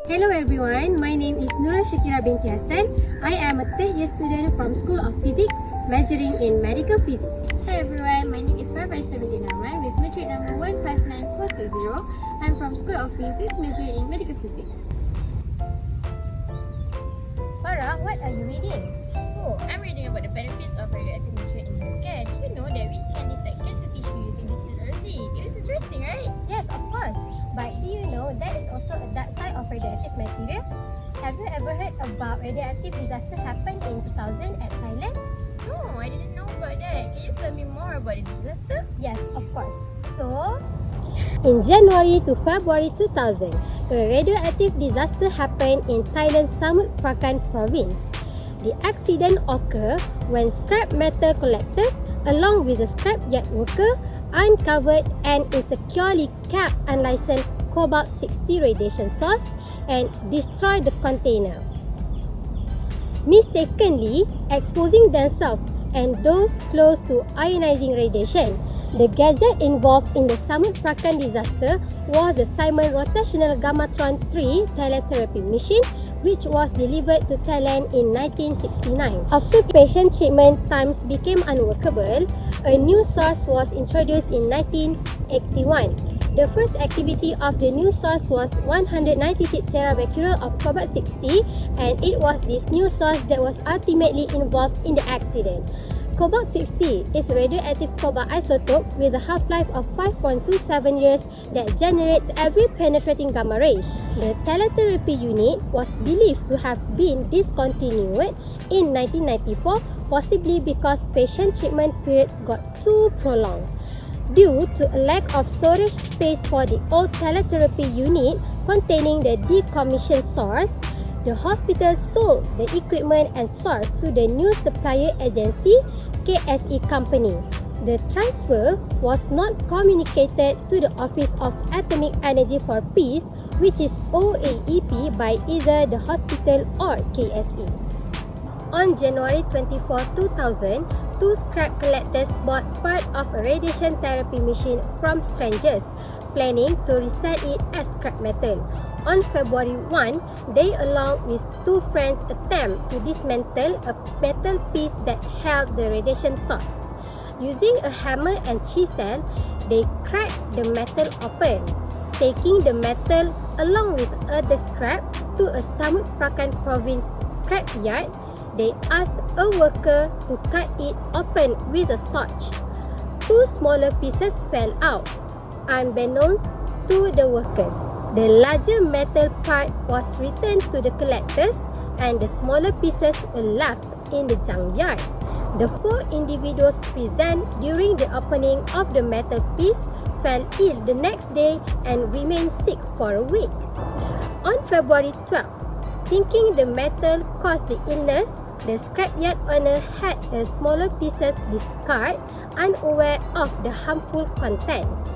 Hello everyone, my name is Nura Shakira binti Hassan. I am a third year student from School of Physics, majoring in Medical Physics. Hi everyone, my name is Farah Sabitin Ahmad with matric number 159460. I'm from School of Physics, majoring in Medical Physics. Farah, what are you reading? Oh, I'm reading about the benefits of radioactive material in healthcare. Did you know that we can detect cancer tissue using digital energy? It is interesting, right? Yes, of course. But do you know that is also a dark side of radioactive material? Have you ever heard about radioactive disaster happened in 2000 at Thailand? No, I didn't know about that. Can you tell me more about the disaster? Yes, of course. So, In January to February 2000, a radioactive disaster happened in Thailand's Samut Prakan province. The accident occurred when scrap metal collectors, along with the scrapyard worker, uncovered an insecurely capped unlicensed cobalt-60 radiation source and destroyed the container, mistakenly exposing themselves and those close to ionizing radiation. The gadget involved in the Samut Prakan disaster was the Simon Rotational Gammatron 3 teletherapy machine, which was delivered to Thailand in 1969. After patient treatment times became unworkable, a new source was introduced in 1981. The first activity of the new source was 196 terabecquerel of cobalt-60, and it was this new source that was ultimately involved in the accident. Cobalt-60 is a radioactive cobalt isotope with a half-life of 5.27 years that generates every penetrating gamma rays. The teletherapy unit was believed to have been discontinued in 1994, possibly because patient treatment periods got too prolonged. Due to a lack of storage space for the old teletherapy unit containing the decommissioned source, the hospital sold the equipment and source to the new supplier agency, KSE Company. The transfer was not communicated to the Office of Atomic Energy for Peace, which is OAEP, by either the hospital or KSE. On January 24, 2000, two scrap collectors bought part of a radiation therapy machine from strangers, planning to resell it as scrap metal. On February 1, they along with two friends attempt to dismantle a metal piece that held the radiation source. Using a hammer and chisel, they cracked the metal open. Taking the metal along with other scrap to a Samut Prakan province scrap yard, they asked a worker to cut it open with a torch. Two smaller pieces fell out, unbeknownst to the workers. The larger metal part was returned to the collectors and the smaller pieces were left in the junkyard. The four individuals present during the opening of the metal piece fell ill the next day and remained sick for a week. On February 12, thinking the metal caused the illness, the scrapyard owner had the smaller pieces discarded, unaware of the harmful contents.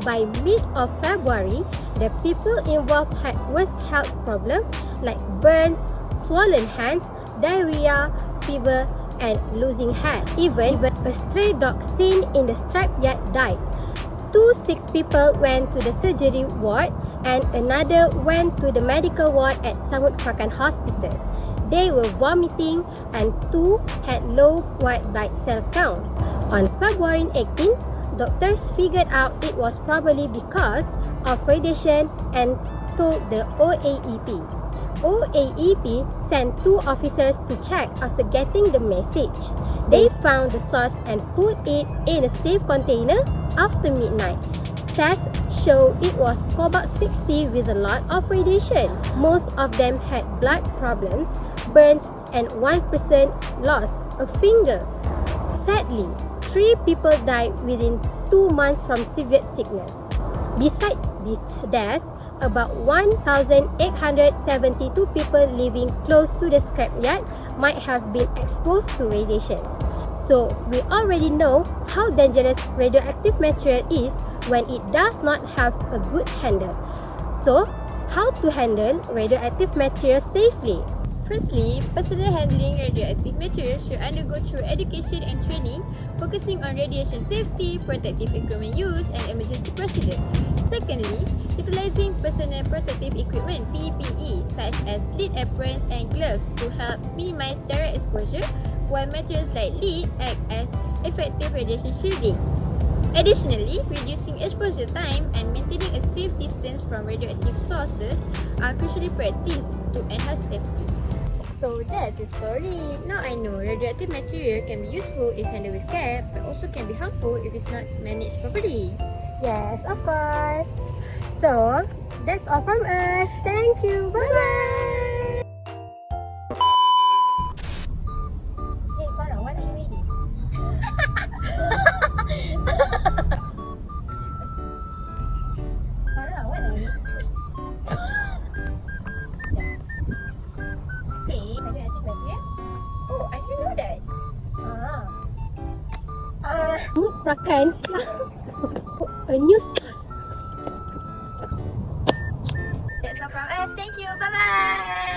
By mid of February, the people involved had worse health problems like burns, swollen hands, diarrhea, fever, and losing hair. Even a stray dog seen in the scrapyard died. Two sick people went to the surgery ward and another went to the medical ward at Samut Prakan Hospital. They were vomiting and two had low white blood cell count. On February 18, doctors figured out it was probably because of radiation and told the OAEP. OAEP sent two officers to check after getting the message. They found the source and put it in a safe container after midnight. Tests showed it was cobalt-60 with a lot of radiation. Most of them had blood problems, burns, and one person lost a finger. Sadly, 3 people died within 2 months from severe sickness. Besides this death, about 1,872 people living close to the scrapyard might have been exposed to radiations. So, we already know how dangerous radioactive material is when it does not have a good handle. So, how to handle radioactive material safely? Firstly, personnel handling radioactive materials should undergo through education and training, focusing on radiation safety, protective equipment use, and emergency procedure. Secondly, utilizing personal protective equipment (PPE) such as lead aprons and gloves to help minimize direct exposure, while materials like lead act as effective radiation shielding. Additionally, reducing exposure time and maintaining a safe distance from radioactive sources are crucially practiced to enhance safety. So that's the story. Now I know radioactive material can be useful if handled with care, but also can be harmful if it's not managed properly. Yes, of course. So, that's all from us. Thank you. Bye-bye. Hey, Farah, what are you reading? Farah, what are you reading? Okay, radioactive material. Oh, I didn't know that. Samut Prakan. A new source. That's all from us. Thank you. Bye-bye.